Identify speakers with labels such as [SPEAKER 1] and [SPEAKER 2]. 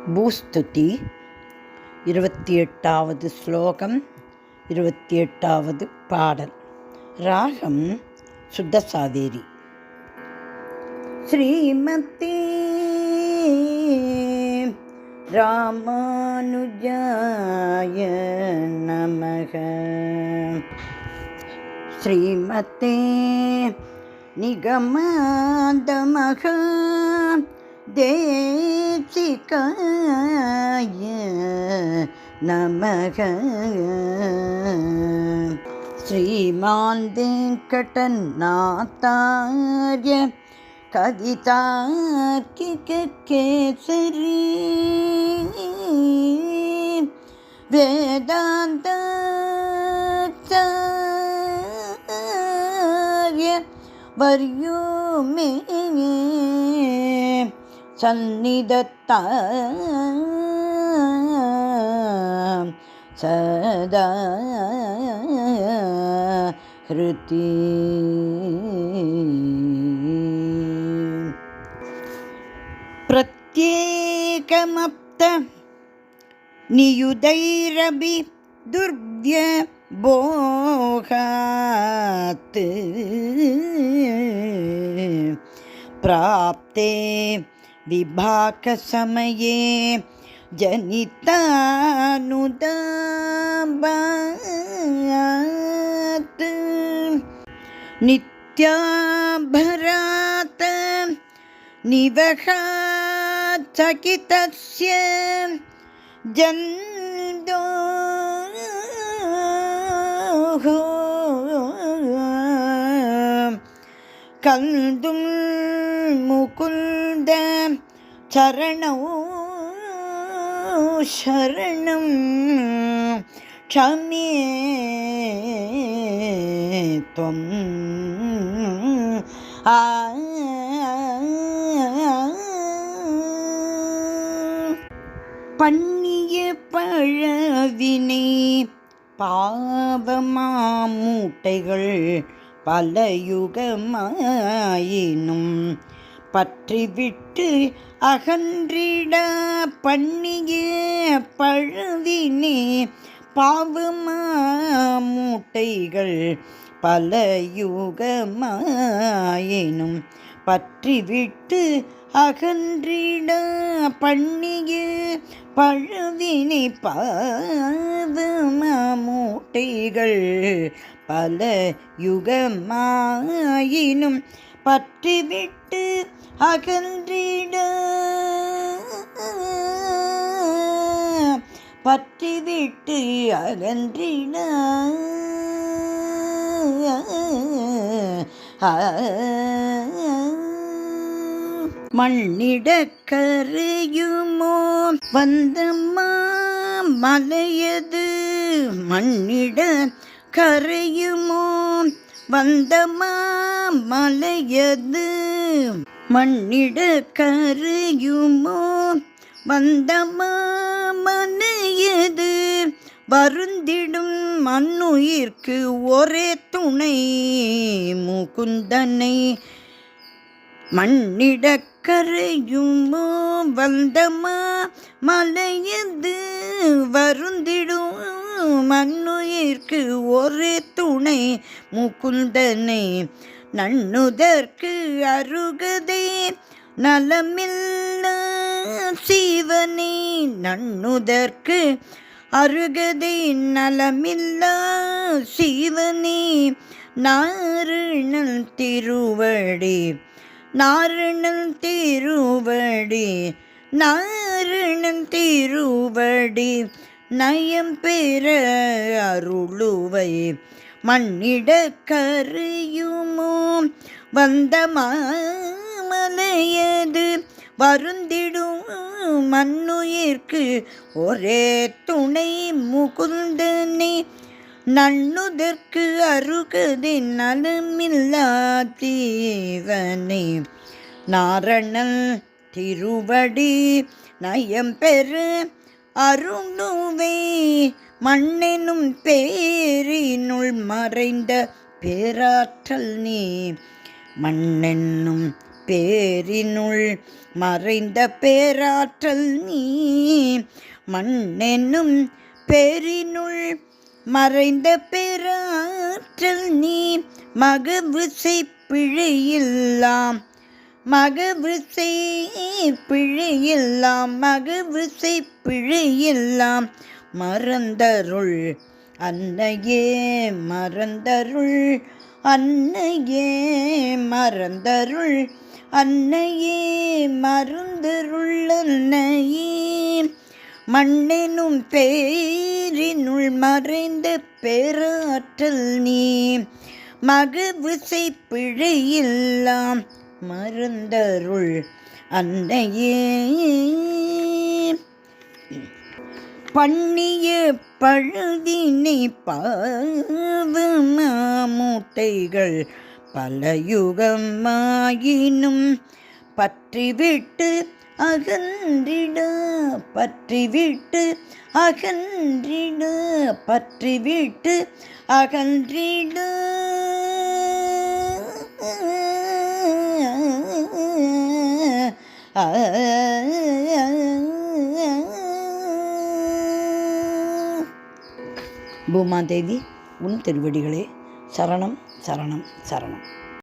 [SPEAKER 1] பூஸ்துதி 28வது ஸ்லோகம் 28வது பாடல். ராகம் சுத்தசாவேரி. ஸ்ரீமதி ராமானுஜாய நமக. ஸ்ரீமதே நிகமாந்தமக தேசிகாய நமக. ஸ்ரீமான் வெங்கடநாதார்ய கவிதார்க்கிக கேசரி வேதாந்தாச்சார்ய வர்யோ மே சந்நிதத்தாம் சதா ஹ்ருதி. பிரத்யேகமப்த நியுதைரபி துர்வ்ய போகாத் பிராப்தே விபாகசமயே ஜனிதானுதாபாத் நித்யாபராத் நிவகாத் சகிதஸ்ய ஜந்தோஹ கல்தும் முகுந்த சரணோ சரணம் க்ஷமே த்வம். பண்ணிய பழவினை பாவமாமூட்டைகள் பல யுகமாயினும் பற்றிவிட்டு அகன்றிட பண்ணிய பழுவினே பாவமாமூட்டைகள் பல யுகமாயினும் பற்றிவிட்டு அகன்றிட பண்ணிய பழுவினை பாவமாமூட்டைகள் பல யுகமாயினும் பற்றிவிட்டு அகன்றிட பற்றிவிட்டு அகன்றிட மண்ணிடக் கரையுமோ வந்தம்மா மலையது மண்ணிட கரையுமோ வந்தமா மலையது மண்ணிட கரையுமோ வந்தமா மலையது வருந்திடும் மண்ணுயிர்க்கு ஒரே துணை முகுந்தனை மண்ணிட கரையுமோ வந்தமா மலையது வருந்திடும் மண்ணுயிர்க்கு ஒரே துணை முகுந்தனை நண்ணுதற்கு அருகதே நலமில்ல சீவனே நண்ணுதற்கு அருகதே நலமில்ல சீவனே நாரணல் திருவடி நாரணல் திருவடி நாரணல் திருவடி நயம் பெற அருளுவை மண்ணிட கரையுமோ வந்த மாமலையது வருந்திடும் மண்ணுயிர்க்கு ஒரே துணை முகுந்தனே நண்ணுதற்கு அருகதே நலமில்லா தீவனே நாரணல் திருவடி நயம் பெற அருளுவை மண்ணெனும் பேரினுள் மறைந்த பேராற்றல் நீ மண்ணென்னும் பேரினுள் மறைந்த பேராற்றல் நீ மண்ணென்னும் பேரினுள் மறைந்த பேராற்றல் நீ மகவிசை பிழையில்லாம் மகவிசை பிழையில்லாம் மகவிசை பிழையில்லாம் மறந்தருள் அன்னையே மறந்தருள் அன்னையே மறந்தருள் அன்னையே மறந்தருள் அன்னையே மண்ணெனும் பேரினுள் மறைந்த பேராற்றல் நீ மகவிசை பிழையில்லாம் மறந்தருள் அன்னையே பண்ணிய பழுதினை பாவமாமூட்டைகள் பல யுகமாயினும் பற்றிவிட்டு அகன்றிட பற்றிவிட்டு அகன்றிட பற்றிவிட்டு அகன்றிட பூமாதேவி உன் திருவடிகளே சரணம் சரணம் சரணம்.